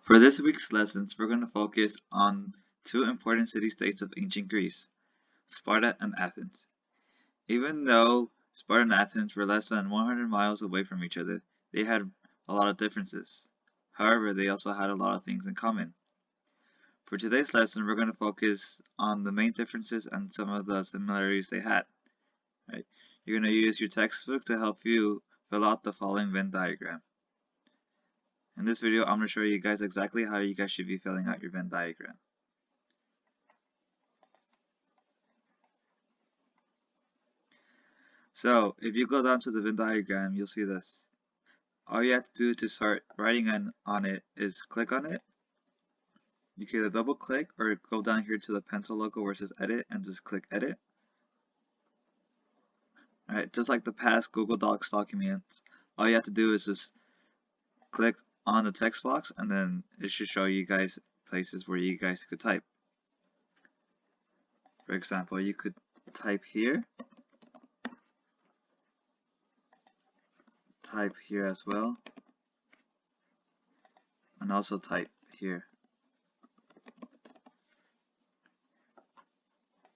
For this week's lessons, we're going to focus on two important city-states of ancient Greece, Sparta and Athens. Even though Sparta and Athens were less than 100 miles away from each other, they had a lot of differences. However, they also had a lot of things in common. For today's lesson, we're going to focus on the main differences and some of the similarities they had. Right? You're going to use your textbook to help you fill out the following Venn diagram. In this video, I'm going to show you guys exactly how you guys should be filling out your Venn diagram. So, if you go down to the Venn diagram, you'll see this. All you have to do to start writing on it is click on it. You can either double click or go down here to the pencil logo where it says edit and just click edit. Alright, just like the past Google Docs documents, all you have to do is just click on the text box and then it should show you guys places where you guys could type. For example, you could type here as well, and also type here.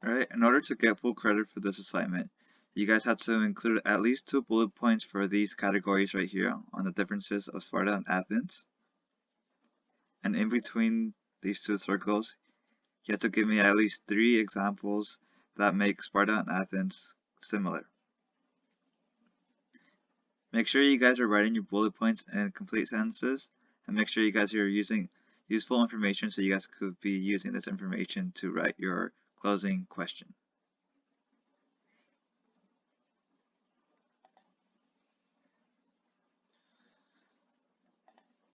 Alright, in order to get full credit for this assignment, you guys have to include at least 2 bullet points for these categories right here on the differences of Sparta and Athens. And in between these two circles, you have to give me at least 3 examples that make Sparta and Athens similar. Make sure you guys are writing your bullet points in complete sentences, and make sure you guys are using useful information so you guys could be using this information to write your closing question.